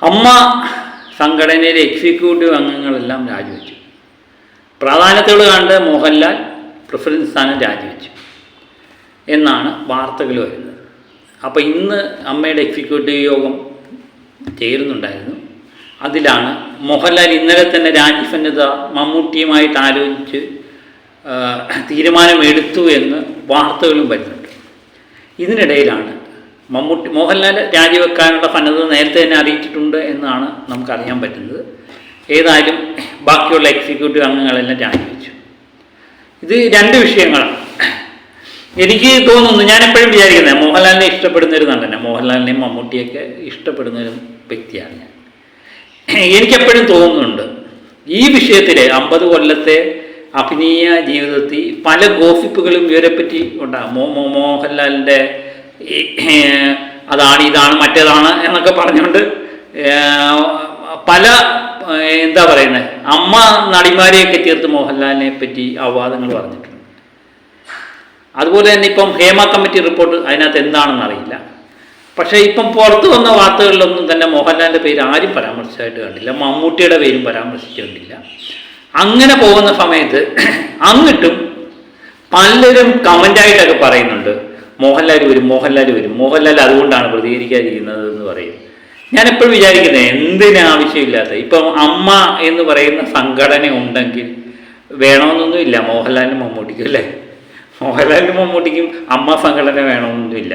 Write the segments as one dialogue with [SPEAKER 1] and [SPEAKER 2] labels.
[SPEAKER 1] അമ്മ സംഘടനയിലെ എക്സിക്യൂട്ടീവ് അംഗങ്ങളെല്ലാം രാജിവെച്ചു. പ്രാധാന്യത്തോട് കണ്ട് മോഹൻലാൽ പ്രസിഡന്റ് സ്ഥാനം രാജിവെച്ചു എന്നാണ് വാർത്തകൾ വരുന്നത്. അപ്പോൾ ഇന്ന് അമ്മയുടെ എക്സിക്യൂട്ടീവ് യോഗം ചേരുന്നുണ്ടായിരുന്നു. അതിലാണ് മോഹൻലാൽ ഇന്നലെ തന്നെ രാജ്യസന്നദ്ധ മമ്മൂട്ടിയുമായിട്ട് ആലോചിച്ച് തീരുമാനമെടുത്തു എന്ന് വാർത്തകളും വരുന്നുണ്ട്. ഇതിനിടയിലാണ് മോഹൻലാൽ രാജിവെക്കാനുള്ള സന്നദ്ധത നേരത്തെ തന്നെ അറിയിച്ചിട്ടുണ്ട് എന്നാണ് നമുക്കറിയാൻ പറ്റുന്നത്. ഏതായാലും ബാക്കിയുള്ള എക്സിക്യൂട്ടീവ് അംഗങ്ങളെല്ലാം രാജിവെച്ചു. ഇത് രണ്ട് വിഷയങ്ങളാണ്. എനിക്ക് തോന്നുന്നു, ഞാൻ എപ്പോഴും വിചാരിക്കുന്നത് മോഹൻലാലിനെ ഇഷ്ടപ്പെടുന്നൊരു നടനെ, മോഹൻലാലിനെയും മമ്മൂട്ടിയൊക്കെ ഇഷ്ടപ്പെടുന്നൊരു വ്യക്തിയാണ് ഞാൻ. എനിക്കെപ്പോഴും തോന്നുന്നുണ്ട് ഈ വിഷയത്തിൽ 50 കൊല്ലത്തെ അഭിനയ ജീവിതത്തിൽ പല ഗോസിപ്പുകളും ഇവരെപ്പറ്റി ഉണ്ടാകും. മോഹൻലാലിൻ്റെ അതാണ് ഇതാണ് മറ്റേതാണ് എന്നൊക്കെ പറഞ്ഞുകൊണ്ട് പല എന്താ പറയുന്നത് അമ്മ നടിമാരെയൊക്കെ ചേർത്ത് മോഹൻലാലിനെ പറ്റി അപവാദങ്ങൾ പറഞ്ഞിട്ടുണ്ട്. അതുപോലെ തന്നെ ഇപ്പം ഹേമ കമ്മിറ്റി റിപ്പോർട്ട് അതിനകത്ത് എന്താണെന്ന് അറിയില്ല. പക്ഷേ ഇപ്പം പുറത്തു വന്ന വാർത്തകളിലൊന്നും തന്നെ മോഹൻലാലിൻ്റെ പേര് ആരും പരാമർശിച്ചായിട്ട് കണ്ടില്ല, മമ്മൂട്ടിയുടെ പേരും പരാമർശിച്ചിട്ടില്ല. അങ്ങനെ പോകുന്ന സമയത്ത് അങ്ങോട്ടും പലരും കമൻ്റായിട്ടൊക്കെ പറയുന്നുണ്ട് മോഹൻലാൽ വരും, മോഹൻലാൽ അതുകൊണ്ടാണ് പ്രതികരിക്കാതിരിക്കുന്നത് എന്ന് പറയും. ഞാനെപ്പോഴും വിചാരിക്കുന്നത് എന്തിനാവശ്യമില്ലാത്ത, ഇപ്പം അമ്മ എന്ന് പറയുന്ന സംഘടന ഉണ്ടെങ്കിൽ വേണമെന്നൊന്നുമില്ല മോഹൻലാലിനും മമ്മൂട്ടിക്കും, അല്ലേ? മോഹൻലാലിനും മമ്മൂട്ടിക്കും അമ്മ സംഘടന വേണമെന്നൊന്നുമില്ല.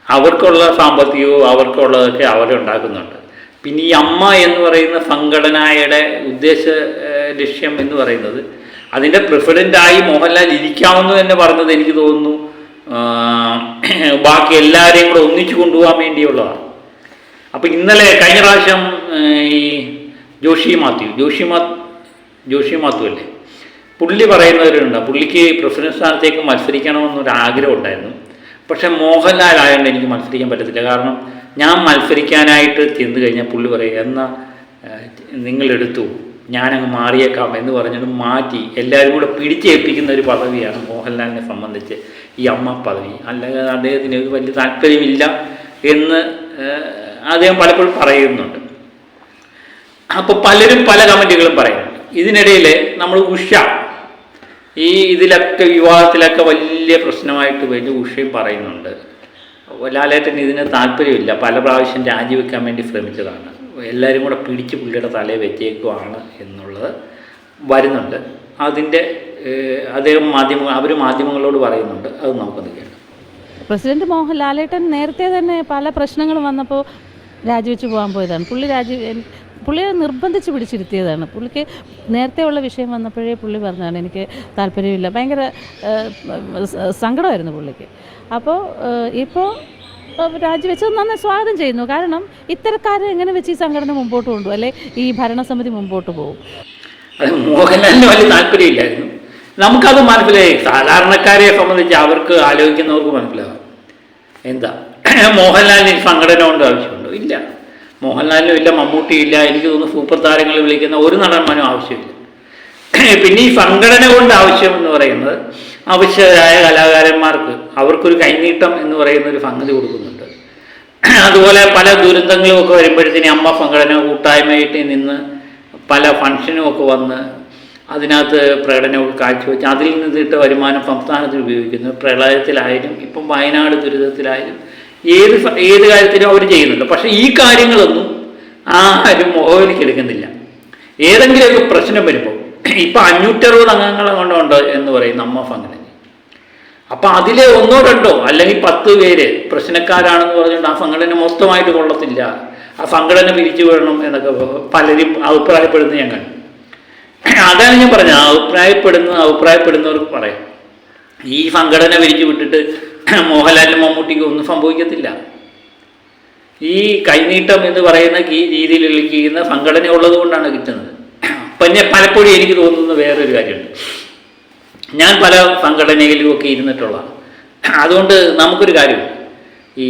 [SPEAKER 1] അവർക്കുള്ള സാമ്പത്തികവും അവർക്കുള്ളതൊക്കെ അവരുണ്ടാക്കുന്നുണ്ട്. പിന്നെ ഈ അമ്മ എന്ന് പറയുന്ന സംഘടനയുടെ ഉദ്ദേശ ലക്ഷ്യം എന്ന് പറയുന്നത് അതിൻ്റെ പ്രസിഡൻ്റായി മോഹൻലാൽ ഇരിക്കാമെന്ന് തന്നെ പറഞ്ഞത് എനിക്ക് തോന്നുന്നു ബാക്കി എല്ലാവരെയും കൂടെ ഒന്നിച്ചു കൊണ്ടുപോകാൻ വേണ്ടിയുള്ളതാണ്. അപ്പോൾ ഇന്നലെ കഴിഞ്ഞ പ്രാവശ്യം ഈ ജോഷി മാത്യു അല്ലേ, പുള്ളി പറയുന്നവരുണ്ട്, പുള്ളിക്ക് പ്രസിഡന്റ് സ്ഥാനത്തേക്ക് മത്സരിക്കണമെന്നൊരാഗ്രഹം ഉണ്ടായിരുന്നു. പക്ഷെ മോഹൻലാൽ ആയതുകൊണ്ട് എനിക്ക് മത്സരിക്കാൻ പറ്റത്തില്ല, കാരണം ഞാൻ മത്സരിക്കാനായിട്ട് ചെന്ന് കഴിഞ്ഞാൽ പുള്ളി പറയും എന്നാൽ നിങ്ങളെടുത്തു ഞാനങ്ങ് മാറിയേക്കാം എന്ന് പറഞ്ഞിട്ട് മാറ്റി എല്ലാവരും കൂടെ പിടിച്ചേൽപ്പിക്കുന്ന ഒരു പദവിയാണ് മോഹൻലാലിനെ സംബന്ധിച്ച് ഈ അമ്മ പദവി. അല്ലെങ്കിൽ അദ്ദേഹത്തിന് ഒരു വലിയ താല്പര്യമില്ല എന്ന് അദ്ദേഹം പലപ്പോഴും പറയുന്നുണ്ട്. അപ്പോൾ പലരും പല കമൻറ്റുകളും പറയുന്നുണ്ട്. ഇതിനിടയിൽ നമ്മൾ ഇതിലൊക്കെ വിവാദത്തിലൊക്കെ വലിയ പ്രശ്നമായിട്ട് വലിയ ഉഷയും പറയുന്നുണ്ട്. ലാലേട്ടൻ ഇതിന് താല്പര്യമില്ല, പല പ്രാവശ്യം രാജിവെക്കാൻ വേണ്ടി ശ്രമിച്ചതാണ്, എല്ലാവരും കൂടെ പിടിച്ച് പുള്ളിയുടെ തലയിൽ വെച്ചേക്കുവാണ് എന്നുള്ളത് വരുന്നുണ്ട്. അതിൻ്റെ അദ്ദേഹം അവർ മാധ്യമങ്ങളോട് പറയുന്നുണ്ട്. അത് നമുക്കൊന്ന് കേൾക്കാം.
[SPEAKER 2] പ്രസിഡന്റ് ലാലേട്ടൻ നേരത്തെ തന്നെ പല പ്രശ്നങ്ങളും വന്നപ്പോൾ രാജിവെച്ച് പോകാൻ പോയതാണ്. പുള്ളിയെ നിർബന്ധിച്ച് പിടിച്ചിരുത്തിയതാണ്. പുള്ളിക്ക് നേരത്തെ ഉള്ള വിഷയം വന്നപ്പോഴേ പുള്ളി പറഞ്ഞതാണ് എനിക്ക് താല്പര്യമില്ല, ഭയങ്കര സങ്കടമായിരുന്നു പുള്ളിക്ക്. അപ്പോൾ ഇപ്പോൾ രാജിവെച്ചത് നന്നായി സ്വാഗതം ചെയ്യുന്നു. കാരണം ഇത്തരക്കാരെ എങ്ങനെ വെച്ച് ഈ സംഘടന മുമ്പോട്ട് കൊണ്ടുപോകും, അല്ലെ ഈ ഭരണസമിതി മുമ്പോട്ട് പോകും.
[SPEAKER 1] അത് മോഹൻലാലിന് വലിയ താല്പര്യമില്ലായിരുന്നു. നമുക്കത് മനസ്സിലായി. സാധാരണക്കാരെ സംബന്ധിച്ച് അവർക്ക് ആലോചിക്കുന്നവർക്ക് മനസ്സിലാകും എന്താ മോഹൻലാലിന് സംഘടന കൊണ്ട് ആവശ്യമുണ്ടോ? ഇല്ല. മോഹൻലാലിനും ഇല്ല, മമ്മൂട്ടിയില്ല, എനിക്ക് തോന്നുന്നു സൂപ്പർ താരങ്ങൾ വിളിക്കുന്ന ഒരു നടന്മാരും ആവശ്യമില്ല. പിന്നെ ഈ സംഘടന കൊണ്ട് ആവശ്യം എന്ന് പറയുന്നത് ആവശ്യമായ കലാകാരന്മാർക്ക് അവർക്കൊരു കൈനീട്ടം എന്ന് പറയുന്ന ഒരു സംഗതി കൊടുക്കുന്നുണ്ട്. അതുപോലെ പല ദുരന്തങ്ങളും ഒക്കെ വരുമ്പോഴത്തേന് അമ്മ സംഘടന കൂട്ടായ്മയായിട്ട് നിന്ന് പല ഫംഗ്ഷനും ഒക്കെ വന്ന് അതിനകത്ത് പ്രകടനമൊക്കെ കാഴ്ചവെച്ച് അതിൽ നിന്നിട്ട് വരുമാനം സംസ്ഥാനത്തിന് ഉപയോഗിക്കുന്നു. പ്രളയത്തിലായാലും ഇപ്പം വയനാട് ദുരിതത്തിലായാലും ഏത് കാര്യത്തിലും അവർ ചെയ്യുന്നുണ്ട്. പക്ഷേ ഈ കാര്യങ്ങളൊന്നും ആരും മുഖവിലേക്കെടുക്കുന്നില്ല. ഏതെങ്കിലുമൊക്കെ പ്രശ്നം വരുമ്പോൾ ഇപ്പം 560 അംഗങ്ങളെ കൊണ്ടുണ്ട് എന്ന് പറയുന്ന അമ്മ സംഘടന. അപ്പം അതിലെ 1 or 2 അല്ലെങ്കിൽ 10 പേര് പ്രശ്നക്കാരാണെന്ന് പറഞ്ഞുകൊണ്ട് ആ സംഘടന മൊത്തമായിട്ട് കൊള്ളത്തില്ല, ആ സംഘടന പിരിച്ചു വിടണം എന്നൊക്കെ പലരും അഭിപ്രായപ്പെടുന്നത് ഞാൻ കണ്ടു. അതാണ് ഞാൻ പറഞ്ഞത്, അഭിപ്രായപ്പെടുന്നവർക്ക് പറയാം ഈ സംഘടന പിരിച്ചു വിട്ടിട്ട് മോഹൻലാലിനും മമ്മൂട്ടിക്കും ഒന്നും സംഭവിക്കത്തില്ല. ഈ കൈനീട്ടം എന്ന് പറയുന്ന ഈ രീതിയിൽ ചെയ്യുന്ന സംഘടന ഉള്ളത് കൊണ്ടാണ് കിട്ടുന്നത്. പിന്നെ പലപ്പോഴും എനിക്ക് തോന്നുന്ന വേറൊരു കാര്യമുണ്ട്, ഞാൻ പല സംഘടനയിലുമൊക്കെ ഇരുന്നിട്ടുള്ളതാണ്. അതുകൊണ്ട് നമുക്കൊരു കാര്യമുണ്ട്, ഈ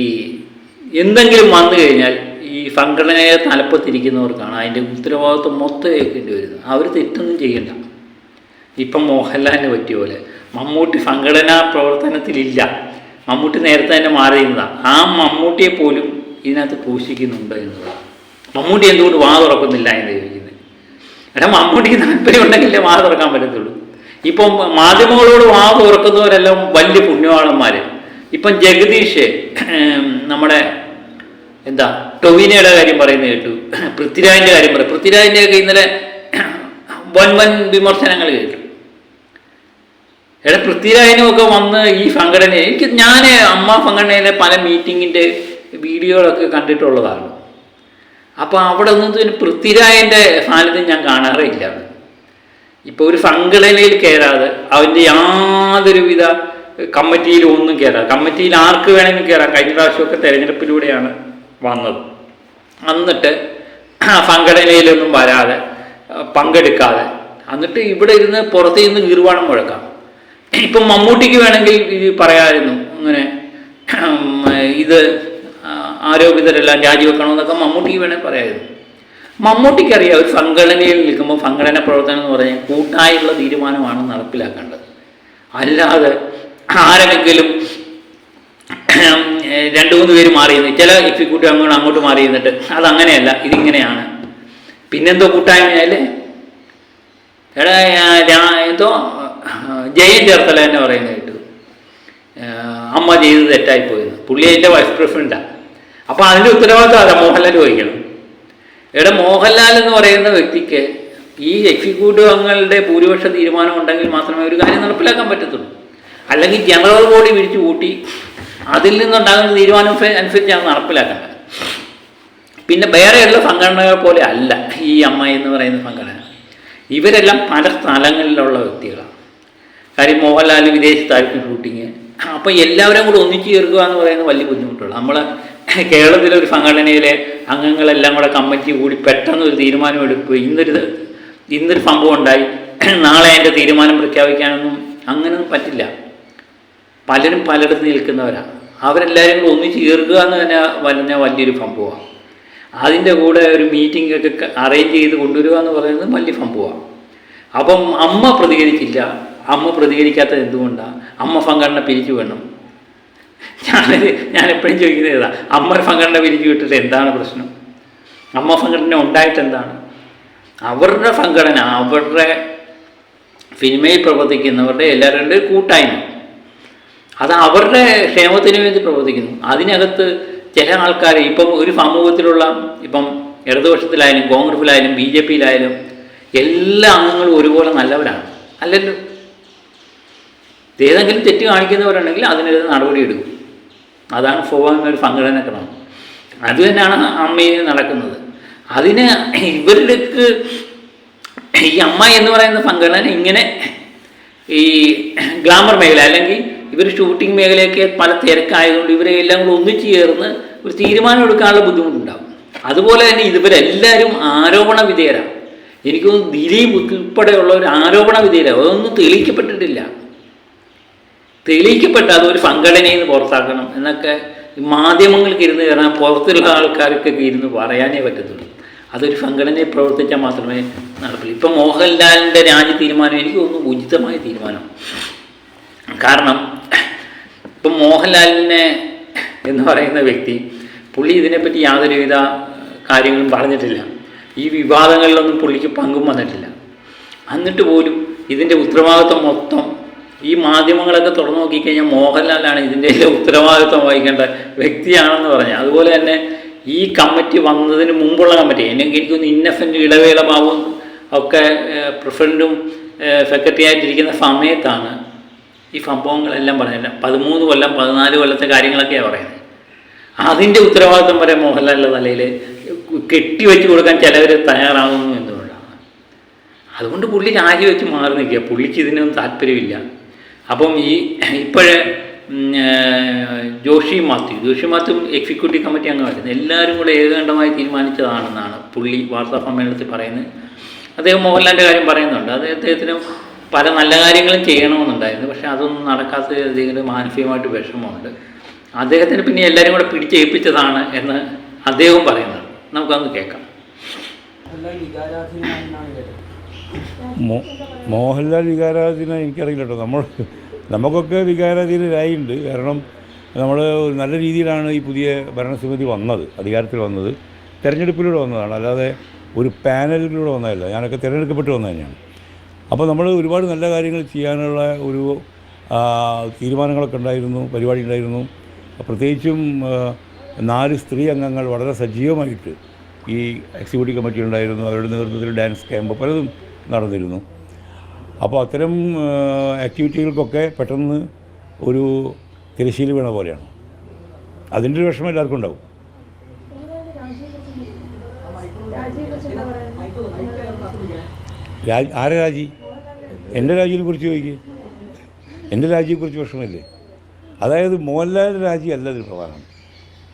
[SPEAKER 1] എന്തെങ്കിലും വന്നു കഴിഞ്ഞാൽ ഈ സംഘടനയെ തലപ്പത്തിരിക്കുന്നവർക്കാണ് അതിൻ്റെ ഉത്തരവാദിത്വം മൊത്തം ഏൽക്കേണ്ടി വരുന്നത്. അവർ തെറ്റൊന്നും ചെയ്യണ്ട. ഇപ്പം മോഹൻലാലിന് പറ്റിയ പോലെ മമ്മൂട്ടി സംഘടനാ പ്രവർത്തനത്തിലില്ല, മമ്മൂട്ടി നേരത്തെ തന്നെ മാറി നിന്നതാണ്. ആ മമ്മൂട്ടിയെ പോലും ഇതിനകത്ത് ക്രൂശിക്കുന്നുണ്ട് എന്നതാണ്. മമ്മൂട്ടി എന്തുകൊണ്ട് വാ തുറക്കുന്നില്ല എന്ന് ചോദിക്കുന്നത്. എടാ, മമ്മൂട്ടിക്ക് താല്പര്യം ഉണ്ടെങ്കിലേ വാ തുറക്കാൻ പറ്റത്തുള്ളൂ. ഇപ്പം മാധ്യമങ്ങളോട് വാ തുറക്കുന്നവരെല്ലാം വലിയ പുണ്യവാളന്മാർ. ഇപ്പം ജഗദീഷ് നമ്മുടെ ടൊവിനയുടെ കാര്യം പറയുന്നത് കേട്ടു, പൃഥ്വിരാജിൻ്റെ കാര്യം പറയും. പൃഥ്വിരാജിൻ്റെയൊക്കെ ഇന്നലെ വൻ വിമർശനങ്ങൾ കേട്ടു. എടാ, പൃഥ്വിരാജിനുമൊക്കെ വന്ന് ഈ സംഘടന ഞാൻ അമ്മ സംഘടനയിലെ പല മീറ്റിങ്ങിൻ്റെ വീഡിയോകളൊക്കെ കണ്ടിട്ടുള്ളതാണ്. അപ്പോൾ അവിടെ ഒന്നും പൃഥ്വിരാജിൻ്റെ സാന്നിധ്യം ഞാൻ കാണാറില്ല. ഇപ്പോൾ ഒരു സംഘടനയിൽ കയറാതെ അവൻ്റെ യാതൊരുവിധ കമ്മിറ്റിയിലും ഒന്നും കയറാം. കമ്മിറ്റിയിൽ ആർക്ക് വേണമെങ്കിൽ കയറാം. കഴിഞ്ഞ പ്രാവശ്യമൊക്കെ തെരഞ്ഞെടുപ്പിലൂടെയാണ് വന്നത്. എന്നിട്ട് സംഘടനയിലൊന്നും വരാതെ പങ്കെടുക്കാതെ എന്നിട്ട് ഇവിടെ ഇരുന്ന് പുറത്ത് ഇരുന്ന് ഗീർവാണം മുഴക്കാം. ഇപ്പം മമ്മൂട്ടിക്ക് വേണമെങ്കിൽ ഇത് പറയാമായിരുന്നു, ഇങ്ങനെ ഇത് ആരോപിതരെല്ലാം രാജിവെക്കണമെന്നൊക്കെ മമ്മൂട്ടിക്ക് വേണമെങ്കിൽ പറയാമായിരുന്നു. മമ്മൂട്ടിക്കറിയാം ഒരു സംഘടനയിൽ നിൽക്കുമ്പോൾ സംഘടന പ്രവർത്തനം എന്ന് പറഞ്ഞാൽ കൂട്ടായുള്ള തീരുമാനമാണ് നടപ്പിലാക്കേണ്ടത്. അല്ലാതെ ആരെങ്കിലും 2-3 പേര് മാറിയുന്നു, ചില എക്സിക്യൂട്ടീവ് അങ്ങോട്ട് മാറി നിന്നിട്ട് അതങ്ങനെയല്ല ഇതിങ്ങനെയാണ്, പിന്നെന്തോ കൂട്ടായ്മയല്ലേ. എടാ, എന്തോ ജയൻ ചേർത്തല തന്നെ പറയുന്നത് കേട്ടു, അമ്മ ചെയ്തത് തെറ്റായിപ്പോയെന്ന്. പുള്ളി അതിൻ്റെ വൈസ് പ്രസിഡൻ്റാണ്. അപ്പോൾ അതിൻ്റെ ഉത്തരവാദിത്വം അല്ല, മോഹൻലാൽ വഹിക്കണം. എടാ, മോഹൻലാൽ എന്ന് പറയുന്ന വ്യക്തിക്ക് ഈ എക്സിക്യൂട്ടീവ് അംഗങ്ങളുടെ ഭൂരിപക്ഷ തീരുമാനം ഉണ്ടെങ്കിൽ മാത്രമേ ഒരു കാര്യം നടപ്പിലാക്കാൻ പറ്റത്തുള്ളൂ. അല്ലെങ്കിൽ ജനറൽ ബോഡി വിളിച്ചു കൂട്ടി അതിൽ നിന്നുണ്ടാകുന്ന തീരുമാനം അനുസരിച്ചാണ് നടപ്പിലാക്കേണ്ടത്. പിന്നെ വേറെയുള്ള സംഘടനകൾ പോലെ അല്ല ഈ അമ്മ എന്ന് പറയുന്ന സംഘടന. ഇവരെല്ലാം പല സ്ഥലങ്ങളിലുള്ള വ്യക്തികളാണ്. കാര്യം മോഹൻലാൽ വിദേശത്തായിരിക്കും ഷൂട്ടിങ്. അപ്പോൾ എല്ലാവരും കൂടെ ഒന്നിച്ചു ചേർക്കുക എന്ന് പറയുന്നത് വലിയ ബുദ്ധിമുട്ടുള്ളൂ. നമ്മൾ കേരളത്തിലെ ഒരു സംഘടനയിലെ അംഗങ്ങളെല്ലാം കൂടെ കമ്മിറ്റി കൂടി പെട്ടെന്ന് ഒരു തീരുമാനം എടുക്കുക, ഇന്നൊരു സംഭവം ഉണ്ടായി നാളെ അതിൻ്റെ തീരുമാനം പ്രഖ്യാപിക്കാനൊന്നും അങ്ങനെയൊന്നും പറ്റില്ല. പലരും പലയിടത്ത് നിൽക്കുന്നവരാണ്. അവരെല്ലാവരും കൂടെ ഒന്നിച്ച് ചേർക്കുക എന്ന് തന്നെ പറഞ്ഞാൽ വലിയൊരു സംഭവമാണ്. അതിൻ്റെ കൂടെ ഒരു മീറ്റിംഗ് ഒക്കെ അറേഞ്ച് ചെയ്ത് കൊണ്ടുവരിക എന്ന് പറയുന്നത് വലിയ സംഭവമാണ്. അപ്പം അമ്മ പ്രതികരിച്ചില്ല. അമ്മ പ്രതികരിക്കാത്തത് എന്തുകൊണ്ടാണ്? അമ്മ സംഘടന പിരിച്ചു വേണം. ഞാൻ എപ്പോഴും ചോദിക്കുന്നത് ഏതാ, അമ്മ സംഘടന പിരിച്ചു വിട്ടിട്ട് എന്താണ് പ്രശ്നം? അമ്മ സംഘടന ഉണ്ടായിട്ട് എന്താണ്? അവരുടെ സംഘടന, അവരുടെ സിനിമയിൽ പ്രവർത്തിക്കുന്നവരുടെ എല്ലാവരുടെ കൂട്ടായ്മ, അത് അവരുടെ ക്ഷേമത്തിന് വേണ്ടി പ്രവർത്തിക്കുന്നു. അതിനകത്ത് ചില ആൾക്കാർ ഇപ്പം ഒരു സമൂഹത്തിലുള്ള ഇപ്പം ഇടതുപക്ഷത്തിലായാലും കോൺഗ്രസിലായാലും BJPയിലായാലും എല്ലാ അംഗങ്ങളും ഒരുപോലെ നല്ലവരാണ് അല്ലല്ലോ. ഏതെങ്കിലും തെറ്റ് കാണിക്കുന്നവരുണ്ടെങ്കിൽ അതിനെതിരെ നടപടി എടുക്കും. അതാണ് സ്വാഭാവികമായ ഒരു സംഘടന ക്രമം. അത് തന്നെയാണ് അമ്മയിൽ നടക്കുന്നത്. അതിന് ഇവർക്ക് ഈ അമ്മ എന്ന് പറയുന്ന സംഘടന ഇങ്ങനെ ഈ ഗ്ലാമർ മേഖല അല്ലെങ്കിൽ ഇവർ ഷൂട്ടിംഗ് മേഖലയൊക്കെ പല തിരക്കായതുകൊണ്ട് ഇവരെ എല്ലാം കൂടെ ഒന്നിച്ചു ചേർന്ന് ഒരു തീരുമാനം എടുക്കാനുള്ള ബുദ്ധിമുട്ടുണ്ടാകും. അതുപോലെ തന്നെ ഇവരെല്ലാവരും ആരോപണ വിധേയരാണ്. എനിക്കൊന്ന് ദിലീപ് ഉൾപ്പെടെയുള്ള ഒരു ആരോപണ വിധേയരാണ്. അതൊന്നും തെളിയിക്കപ്പെട്ടിട്ടില്ല. തെളിയിക്കപ്പെട്ട അതൊരു സംഘടനയിൽ നിന്ന് പുറത്താക്കണം എന്നൊക്കെ മാധ്യമങ്ങൾക്ക് ഇരുന്ന് കയറാൻ പുറത്തുള്ള ആൾക്കാർക്കൊക്കെ ഇരുന്ന് പറയാനേ പറ്റത്തുള്ളൂ. അതൊരു സംഘടനയിൽ പ്രവർത്തിച്ചാൽ മാത്രമേ നടക്കുള്ളൂ. ഇപ്പം മോഹൻലാലിൻ്റെ രാജി തീരുമാനം എനിക്ക് തോന്നുന്നു ഉചിതമായ തീരുമാനം. കാരണം ഇപ്പം മോഹൻലാലിനെ എന്ന് പറയുന്ന വ്യക്തി പുള്ളി ഇതിനെപ്പറ്റി യാതൊരുവിധ കാര്യങ്ങളും പറഞ്ഞിട്ടില്ല. ഈ വിവാദങ്ങളിലൊന്നും പുള്ളിക്ക് പങ്കും വന്നിട്ടില്ല. എന്നിട്ട് പോലും ഇതിൻ്റെ ഉത്തരവാദിത്വം മൊത്തം ഈ മാധ്യമങ്ങളൊക്കെ തുറന്നു നോക്കിക്കഴിഞ്ഞാൽ മോഹൻലാലാണ് ഇതിൻ്റെ ഉത്തരവാദിത്വം വഹിക്കേണ്ട വ്യക്തിയാണെന്ന് പറഞ്ഞാൽ. അതുപോലെ തന്നെ ഈ കമ്മിറ്റി വന്നതിന് മുമ്പുള്ള കമ്മിറ്റി എനിക്കൊന്ന് ഇന്നസെൻ്റ് ഇടവേള ബാബുവും ഒക്കെ പ്രസിഡൻറ്റും സെക്രട്ടറി ആയിട്ടിരിക്കുന്ന സമയത്താണ് ഈ സംഭവങ്ങളെല്ലാം പറഞ്ഞില്ല. 13 കൊല്ലം 14 കൊല്ലത്തെ കാര്യങ്ങളൊക്കെയാണ് പറയുന്നത്. അതിൻ്റെ ഉത്തരവാദിത്വം വരെ മോഹൻലാലിൻ്റെ തലയിൽ കെട്ടിവെച്ച് കൊടുക്കാൻ ചിലവർ തയ്യാറാകുന്നു എന്തുകൊണ്ടാണ്? അതുകൊണ്ട് പുള്ളി രാജിവെച്ച് മാറി നിൽക്കുക. പുള്ളിക്ക് ഇതിനൊന്നും താല്പര്യമില്ല. അപ്പം ഇപ്പോഴേ ജോഷി മാത്യു എക്സിക്യൂട്ടീവ് കമ്മിറ്റി അംഗമായിരുന്നു. എല്ലാവരും കൂടെ ഏകകണ്ഠമായി തീരുമാനിച്ചതാണെന്നാണ് പുള്ളി വാർത്താ സമ്മേളനത്തിൽ പറയുന്നത്. അദ്ദേഹം മോഹൻലാലിൻ്റെ കാര്യം പറയുന്നുണ്ട്. അദ്ദേഹത്തിനും പല നല്ല കാര്യങ്ങളും ചെയ്യണമെന്നുണ്ടായിരുന്നു. പക്ഷേ അതൊന്നും നടക്കാത്ത എന്തെങ്കിലും മാനസികമായിട്ട് വിഷമമുണ്ട്. അദ്ദേഹത്തിന് പിന്നെ എല്ലാവരും കൂടെ പിടിച്ചേൽപ്പിച്ചതാണ് എന്ന് അദ്ദേഹവും പറയുന്നുണ്ട്. നമുക്കതൊന്ന് കേൾക്കാം.
[SPEAKER 3] മോഹൻലാൽ വികാരാധീനം എനിക്കറിയില്ല കേട്ടോ. നമുക്കൊക്കെ വികാരാധീനരായിട്ടുണ്ട്. കാരണം നമ്മൾ നല്ല രീതിയിലാണ് ഈ പുതിയ ഭരണസമിതി വന്നത്, അധികാരത്തിൽ വന്നത്. തിരഞ്ഞെടുപ്പിലൂടെ വന്നതാണ്, അല്ലാതെ ഒരു പാനലിലൂടെ വന്നതല്ല. ഞാനൊക്കെ തിരഞ്ഞെടുക്കപ്പെട്ട് വന്നത് തന്നെയാണ്. അപ്പോൾ നമ്മൾ ഒരുപാട് നല്ല കാര്യങ്ങൾ ചെയ്യാനുള്ള ഒരു തീരുമാനങ്ങളൊക്കെ ഉണ്ടായിരുന്നു, പരിപാടി ഉണ്ടായിരുന്നു. പ്രത്യേകിച്ചും 4 സ്ത്രീ അംഗങ്ങൾ വളരെ സജീവമായിട്ട് ഈ എക്സിക്യൂട്ടീവ് കമ്മിറ്റി ഉണ്ടായിരുന്നു. അവരുടെ നേതൃത്വത്തിൽ ഡാൻസ് ക്യാമ്പ് പലതും നടന്നിരുന്നു. അപ്പോൾ അത്തരം ആക്ടിവിറ്റികൾക്കൊക്കെ പെട്ടെന്ന് ഒരു തിരശ്ശീല വീണ പോലെയാണ്. അതിൻ്റെ ഒരു വിഷമം എല്ലാവർക്കും ഉണ്ടാവും. ആരെ രാജി? എൻ്റെ രാജിയെ കുറിച്ച് ചോദിക്കുക. എൻ്റെ രാജിയെക്കുറിച്ച് വിഷമമില്ലേ? അതായത് മോഹൻലാൽ രാജി അല്ല ഇതിൽ പ്രധാനം.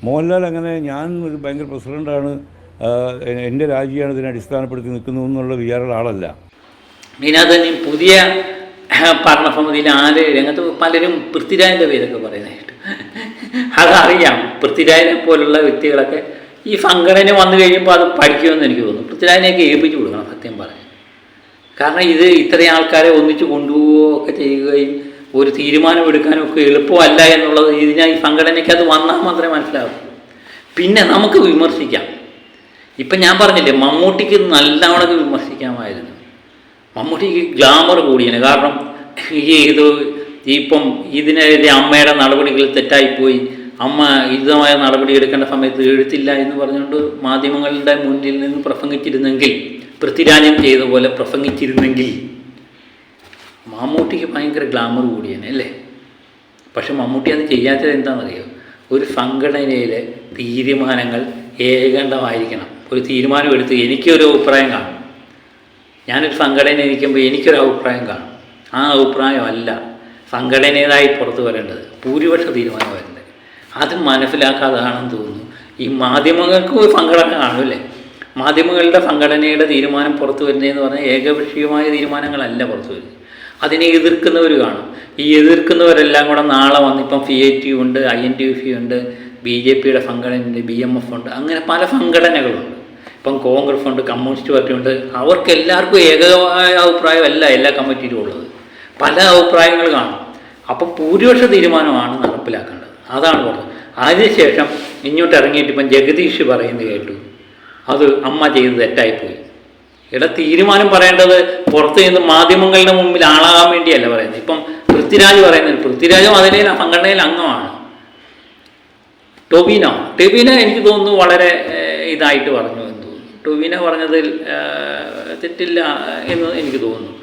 [SPEAKER 3] മോഹൻലാൽ അങ്ങനെ ഞാൻ ഒരു ഭയങ്കര പ്രസിഡൻ്റാണ്, എൻ്റെ രാജിയാണ് ഇതിനെ അടിസ്ഥാനപ്പെടുത്തി നിൽക്കുന്നു എന്നുള്ള വിചാരമുള്ള ആളല്ല.
[SPEAKER 1] ഇതിനകത്ത് തന്നെ പുതിയ ഭരണസമിതിയിൽ രംഗത്ത് പലരും പൃഥ്വിരാജിൻ്റെ പേരൊക്കെ പറയുന്നതായിട്ട് അതറിയാം. പൃഥ്വിരാജിനെ പോലുള്ള വ്യക്തികളൊക്കെ ഈ സംഘടന വന്നു കഴിയുമ്പോൾ അത് പഠിക്കുമെന്ന് എനിക്ക് തോന്നുന്നു. പൃഥ്വിരാജിനെയൊക്കെ ഏൽപ്പിച്ചു കൊടുക്കണം സത്യം പറയാൻ. കാരണം ഇത് ഇത്രയും ആൾക്കാരെ ഒന്നിച്ച് കൊണ്ടുപോവുകയൊക്കെ ചെയ്യുകയും ഒരു തീരുമാനമെടുക്കാനും ഒക്കെ എളുപ്പമല്ല എന്നുള്ളത് ഈ സംഘടനയ്ക്ക് അത് വന്നാൽ മാത്രമേ മനസ്സിലാവൂ. പിന്നെ നമുക്ക് വിമർശിക്കാം. ഇപ്പം ഞാൻ പറഞ്ഞില്ലേ, മമ്മൂട്ടിക്ക് നല്ലവണ്ണം വിമർശിക്കാമായിരുന്നു. മമ്മൂട്ടിക്ക് ഗ്ലാമർ കൂടിയാണ്. കാരണം ഇപ്പം ഇതിനെതിരെ അമ്മയുടെ നടപടികൾ തെറ്റായിപ്പോയി, അമ്മ ഉചിതമായ നടപടി എടുക്കേണ്ട സമയത്ത് എടുത്തില്ല എന്ന് പറഞ്ഞുകൊണ്ട് മാധ്യമങ്ങളുടെ മുന്നിൽ നിന്ന് പ്രസംഗിച്ചിരുന്നെങ്കിൽ, പൃഥ്വിരാജൻ ചെയ്ത പോലെ പ്രസംഗിച്ചിരുന്നെങ്കിൽ മമ്മൂട്ടിക്ക് ഭയങ്കര ഗ്ലാമർ കൂടിയാണ് അല്ലേ. പക്ഷെ മമ്മൂട്ടി അത് ചെയ്യാത്തത് എന്താണെന്നറിയോ? ഒരു സംഘടനയിലെ തീരുമാനങ്ങൾ ഏകണ്ഠമായിരിക്കണം. ഒരു തീരുമാനം എടുത്ത് എനിക്കൊരു അഭിപ്രായം കാണും. ഞാനൊരു സംഘടന ഇരിക്കുമ്പോൾ എനിക്കൊരു അഭിപ്രായം കാണും. ആ അഭിപ്രായമല്ല സംഘടനയുടേതായി പുറത്തു വരേണ്ടത്, ഭൂരിപക്ഷ തീരുമാനം വരേണ്ടത്. അത് മനസ്സിലാക്കാതാണെന്ന് തോന്നുന്നു. ഈ മാധ്യമങ്ങൾക്ക് ഒരു സംഘടന കാണുമല്ലേ, മാധ്യമങ്ങളുടെ സംഘടനയുടെ തീരുമാനം പുറത്തു വരുന്നതെന്ന് പറഞ്ഞാൽ ഏകപക്ഷീയമായ തീരുമാനങ്ങളല്ല പുറത്തു വരുന്നത്. അതിനെ എതിർക്കുന്നവർ കാണും. ഈ എതിർക്കുന്നവരെല്ലാം കൂടെ നാളെ വന്നിപ്പം CIT ഉണ്ട്, INTUC ഉണ്ട്, BJP സംഘടനയുണ്ട്, BMF ഉണ്ട്, അങ്ങനെ പല സംഘടനകളുണ്ട്. ഇപ്പം കോൺഗ്രസ് ഉണ്ട്, കമ്മ്യൂണിസ്റ്റ് പാർട്ടി ഉണ്ട്. അവർക്കെല്ലാവർക്കും ഏകമായ അഭിപ്രായമല്ല എല്ലാ കമ്മിറ്റിയിലും ഉള്ളത്, പല അഭിപ്രായങ്ങൾ കാണും. അപ്പം ഭൂരിപക്ഷ തീരുമാനമാണ് നടപ്പിലാക്കേണ്ടത്. അതാണ് പറഞ്ഞത്. അതിനുശേഷം ഇങ്ങോട്ട് ഇറങ്ങിയിട്ട് ഇപ്പം ജഗദീഷ് പറയുന്നത് കേട്ടു, അത് അമ്മ ചെയ്ത് തെറ്റായിപ്പോയി. തീരുമാനം പറയേണ്ടത് പുറത്ത് നിന്ന് മാധ്യമങ്ങളുടെ മുമ്പിൽ ആളാകാൻ വേണ്ടിയല്ല പറയുന്നത്. ഇപ്പം പൃഥ്വിരാജ് പറയുന്നത്, പൃഥ്വിരാജും അതിലെ സംഘടനയിൽ അംഗമാണ്. ടൊവിനോ എനിക്ക് തോന്നുന്നു വളരെ ഇതായിട്ട് പറഞ്ഞു എന്ന് തോന്നുന്നു. ടൊവിനോ പറഞ്ഞതിൽ തെറ്റില്ല എന്ന് എനിക്ക് തോന്നുന്നു.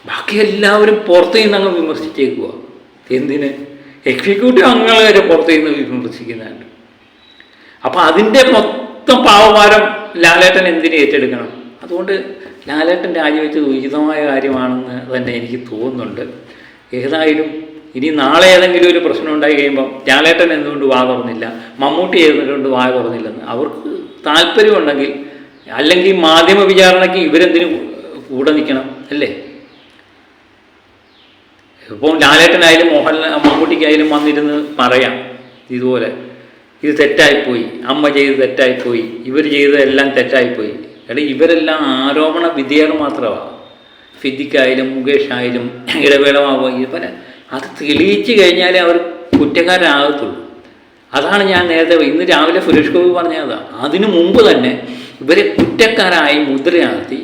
[SPEAKER 1] ബാക്കി എല്ലാവരും പുറത്തു നിന്ന് അങ്ങ് വിമർശിച്ചേക്കുക. എന്തിന്? എക്സിക്യൂട്ടീവ് അംഗങ്ങൾ വരെ പുറത്തു നിന്ന് വിമർശിക്കുന്നുണ്ട്. അപ്പം അതിൻ്റെ മൊത്തം പാവഭാരം ലാലേട്ടൻ എന്തിന് ഏറ്റെടുക്കണം? അതുകൊണ്ട് ലാലേട്ടൻ രാജിവെച്ചത് ഉചിതമായ കാര്യമാണെന്ന് തന്നെ എനിക്ക് തോന്നുന്നുണ്ട്. ഏതായാലും ഇനി നാളെ ഏതെങ്കിലും ഒരു പ്രശ്നം ഉണ്ടായി കഴിയുമ്പം ലാലേട്ടൻ എന്തുകൊണ്ട് വാ തുറന്നില്ല, മമ്മൂട്ടി എന്തുകൊണ്ട് വാ തുറന്നില്ലെന്ന് അവർക്ക് താല്പര്യമുണ്ടെങ്കിൽ, അല്ലെങ്കിൽ മാധ്യമ വിചാരണയ്ക്ക് ഇവരെന്തിനും കൂടെ നിൽക്കണം അല്ലേ? ഇപ്പം ലാലേട്ടനായാലും മമ്മൂട്ടിക്കായാലും വന്നിരുന്ന് പറയാം ഇതുപോലെ, ഇത് തെറ്റായിപ്പോയി, അമ്മ ചെയ്ത് തെറ്റായിപ്പോയി, ഇവർ ചെയ്തതെല്ലാം തെറ്റായിപ്പോയി. ഇവരെല്ലാം ആരോപണ വിധേയർ മാത്രമാണ്. സിദ്ദിഖായാലും മുകേഷായാലും ഇടവേളമാവുക, ഇവരെ അത് തെളിയിച്ച് കഴിഞ്ഞാലേ അവർ കുറ്റക്കാരാകത്തുള്ളൂ. അതാണ് ഞാൻ നേരത്തെ ഇന്ന് രാവിലെ സുരേഷ് ഗോപി പറഞ്ഞതാണ്. അതിനു മുമ്പ് തന്നെ ഇവരെ കുറ്റക്കാരായി മുദ്രയാക്കി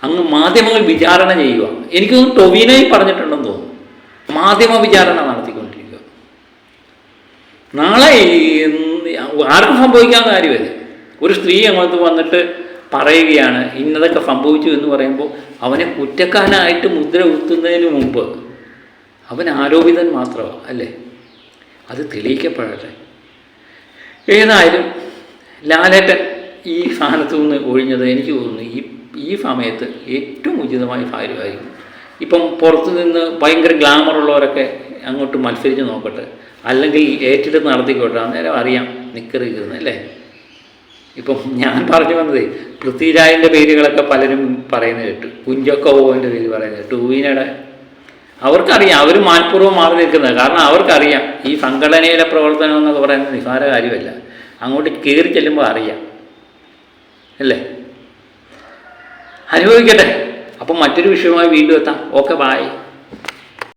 [SPEAKER 1] അങ്ങ് മാധ്യമങ്ങൾ വിചാരണ ചെയ്യുക. എനിക്കൊന്നും ടൊവിനോയും പറഞ്ഞിട്ടുണ്ടെന്ന് തോന്നുന്നു, മാധ്യമ വിചാരണ നടത്തിക്കൊണ്ടിരിക്കുക. നാളെ ആർക്കും സംഭവിക്കാവുന്ന കാര്യമല്ലേ. ഒരു സ്ത്രീ അങ്ങോട്ട് വന്നിട്ട് പറയുകയാണ് ഇന്നതൊക്കെ സംഭവിച്ചു എന്ന് പറയുമ്പോൾ അവനെ കുറ്റക്കാരനായിട്ട് മുദ്ര കുത്തുന്നതിന് മുമ്പ് അവൻ ആരോപിതൻ മാത്രമാണ് അല്ലേ. അത് തെളിയിക്കപ്പെടട്ടെ. ഏതായാലും ലാലേട്ടൻ ഈ സ്ഥാനത്തു നിന്ന് ഒഴിഞ്ഞത് എനിക്ക് തോന്നുന്നു ഈ സമയത്ത് ഏറ്റവും ഉചിതമായ കാര്യമായിരിക്കും. ഇപ്പം പുറത്തു നിന്ന് ഭയങ്കര ഗ്ലാമറുള്ളവരൊക്കെ അങ്ങോട്ട് മത്സരിച്ച് നോക്കട്ടെ, അല്ലെങ്കിൽ ഏറ്റെടുത്ത് നടത്തിക്കോട്ടെ. അന്നേരം അറിയാം നിക്കറിയിരുന്ന് അല്ലേ. ഇപ്പം ഞാൻ പറഞ്ഞു വന്നത് പൃഥ്വിരാജിൻ്റെ പേരുകളൊക്കെ പലരും പറയുന്നത് കേട്ടു, കുഞ്ചക്കോവിൻ്റെ പേര് പറയുന്നത് കേട്ടു, ടൂവിനയുടെ. അവർക്കറിയാം, അവർ മനഃപൂർവ്വം മാറി നിൽക്കുന്നത്. കാരണം അവർക്കറിയാം ഈ സംഘടനയിലെ പ്രവർത്തനം എന്നൊക്കെ പറയുന്നത് നിസ്സാര കാര്യമല്ല. അങ്ങോട്ട് കയറി ചെല്ലുമ്പോൾ അറിയാം അല്ലേ. അനുഭവിക്കട്ടെ. അപ്പം മറ്റൊരു വിഷയമായി വീണ്ടും എത്താം. Okay, bye.